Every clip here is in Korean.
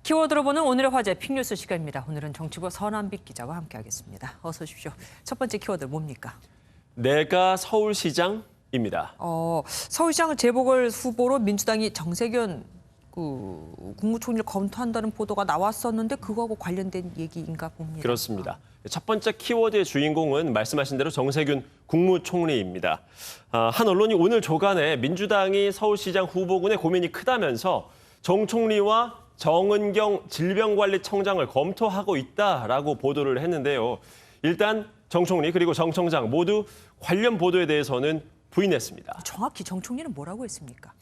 키워드로 보는 오늘의 화제 픽뉴스 시간입니다. 오늘은 정치부 서남빛 기자와 함께하겠습니다. 어서 오십시오. 첫 번째 키워드 뭡니까? 내가 서울시장입니다. 서울시장 재보궐 후보로 민주당이 정세균 국무총리를 검토한다는 보도가 나왔었는데 그거하고 관련된 얘기인가 봅니다. 그렇습니다. 첫 번째 키워드의 주인공은 말씀하신 대로 정세균 국무총리입니다. 한 언론이 오늘 조간에 민주당이 서울시장 후보군의 고민이 크다면서 정 총리와 정은경 질병관리청장을 검토하고 있다라고 보도를 했는데요. 일단 정 총리 그리고 정 청장 모두 관련 보도에 대해서는 부인했습니다. 정확히 정 총리는 뭐라고 했습니까?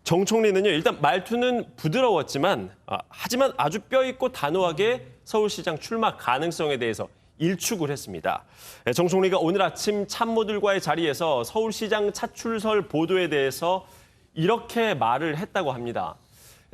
정 총리는요, 일단 말투는 부드러웠지만 하지만 아주 뼈있고 단호하게 서울시장 출마 가능성에 대해서 일축을 했습니다. 정 총리가 오늘 아침 참모들과의 자리에서 서울시장 차출설 보도에 대해서 이렇게 말을 했다고 합니다.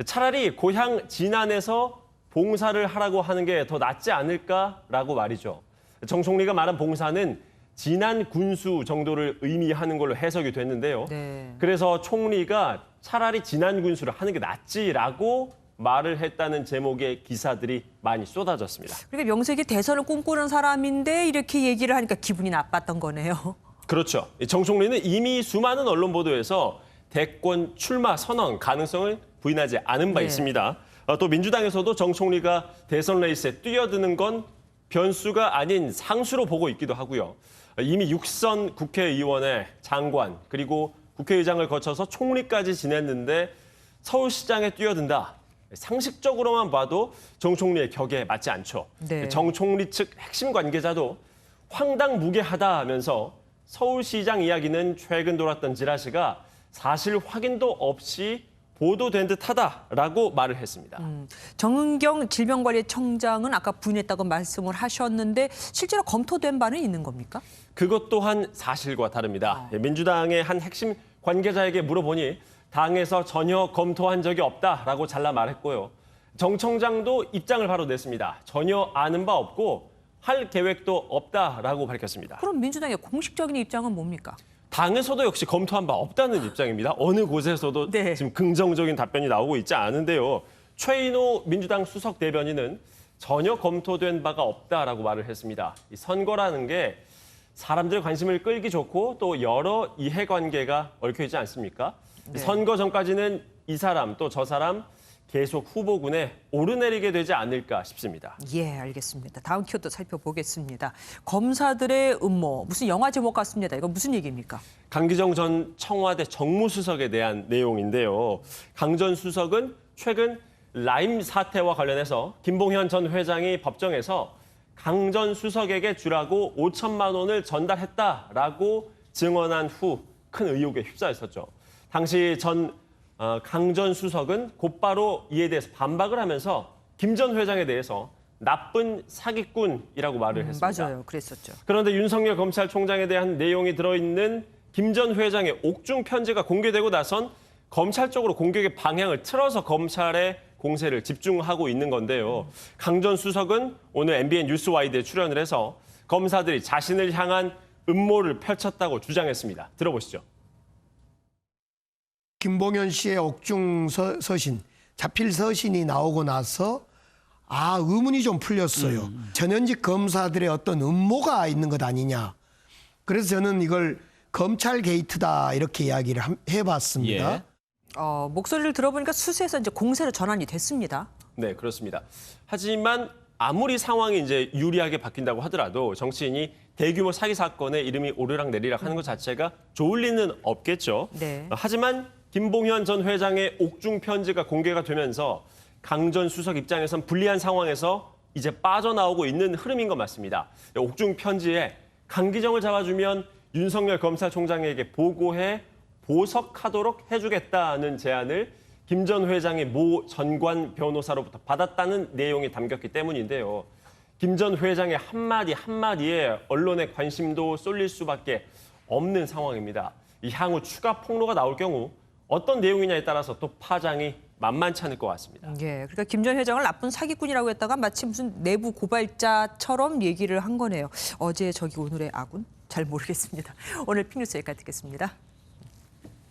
차라리 고향 진안에서 봉사를 하라고 하는 게 더 낫지 않을까라고 말이죠. 정 총리가 말한 봉사는 진안 군수 정도를 의미하는 걸로 해석이 됐는데요. 네. 그래서 총리가 차라리 진안 군수를 하는 게 낫지라고 말을 했다는 제목의 기사들이 많이 쏟아졌습니다. 그러니까 명색이 대선을 꿈꾸는 사람인데 이렇게 얘기를 하니까 기분이 나빴던 거네요. 그렇죠. 정 총리는 이미 수많은 언론 보도에서 대권 출마 선언 가능성을 부인하지 않은 바 있습니다. 또 민주당에서도 정 총리가 대선 레이스에 뛰어드는 건 변수가 아닌 상수로 보고 있기도 하고요. 이미 6선 국회의원의 장관 그리고 국회의장을 거쳐서 총리까지 지냈는데 서울시장에 뛰어든다. 상식적으로만 봐도 정 총리의 격에 맞지 않죠. 네. 정 총리 측 핵심 관계자도 황당무계하다 하면서 서울시장 이야기는 최근 돌았던 지라시가 사실 확인도 없이 보도된 듯하다라고 말을 했습니다. 정은경 질병관리청장은 아까 부인했다고 말씀을 하셨는데 실제로 검토된 바는 있는 겁니까? 그것 또한 사실과 다릅니다. 민주당의 한 핵심 관계자에게 물어보니 당에서 전혀 검토한 적이 없다라고 잘라 말했고요. 정 청장도 입장을 바로 냈습니다. 전혀 아는 바 없고 할 계획도 없다라고 밝혔습니다. 그럼 민주당의 공식적인 입장은 뭡니까? 당에서도 역시 검토한 바 없다는 입장입니다. 어느 곳에서도 네. 지금 긍정적인 답변이 나오고 있지 않은데요. 최인호 민주당 수석 대변인은 전혀 검토된 바가 없다라고 말을 했습니다. 이 선거라는 게 사람들의 관심을 끌기 좋고 또 여러 이해관계가 얽혀있지 않습니까? 네. 선거 전까지는 이 사람 또 저 사람 계속 후보군에 오르내리게 되지 않을까 싶습니다. 예, 알겠습니다. 다음 키워드 살펴보겠습니다. 검사들의 음모, 무슨 영화 제목 같습니다. 이건 무슨 얘기입니까? 강기정 전 청와대 정무수석에 대한 내용인데요. 강 전 수석은 최근 라임 사태와 관련해서 김봉현 전 회장이 법정에서 강 전 수석에게 주라고 5천만 원을 전달했다라고 증언한 후 큰 의혹에 휩싸였었죠. 당시 강 전 수석은 곧바로 이에 대해서 반박을 하면서 김 전 회장에 대해서 나쁜 사기꾼이라고 말을 했습니다. 맞아요. 그랬었죠. 그런데 윤석열 검찰총장에 대한 내용이 들어있는 김 전 회장의 옥중 편지가 공개되고 나선 검찰 쪽으로 공격의 방향을 틀어서 검찰의 공세를 집중하고 있는 건데요. 강 전 수석은 오늘 MBN 뉴스와이드에 출연을 해서 검사들이 자신을 향한 음모를 펼쳤다고 주장했습니다. 들어보시죠. 김봉현 씨의 옥중 서신, 자필 서신이 나오고 나서 의문이 좀 풀렸어요. 전현직 검사들의 어떤 음모가 있는 것 아니냐. 그래서 저는 이걸 검찰 게이트다 이렇게 이야기를 해봤습니다. 예. 목소리를 들어보니까 수세에서 이제 공세로 전환이 됐습니다. 네, 그렇습니다. 하지만 아무리 상황이 이제 유리하게 바뀐다고 하더라도 정치인이 대규모 사기 사건에 이름이 오르락내리락 하는 것 자체가 좋을 리는 없겠죠. 네. 하지만 김봉현 전 회장의 옥중 편지가 공개가 되면서 강 전 수석 입장에선 불리한 상황에서 이제 빠져나오고 있는 흐름인 것 맞습니다. 옥중 편지에 강기정을 잡아주면 윤석열 검찰총장에게 보고해 보석하도록 해주겠다는 제안을 김 전 회장의 모 전관 변호사로부터 받았다는 내용이 담겼기 때문인데요. 김 전 회장의 한마디 한마디에 언론의 관심도 쏠릴 수밖에 없는 상황입니다. 이 향후 추가 폭로가 나올 경우 어떤 내용이냐에 따라서 또 파장이 만만치 않을 것 같습니다. 예, 그러니까 김 전 회장을 나쁜 사기꾼이라고 했다가 마치 무슨 내부 고발자처럼 얘기를 한 거네요. 어제 저기 오늘의 아군? 잘 모르겠습니다. 오늘 픽뉴스 여기까지 듣겠습니다.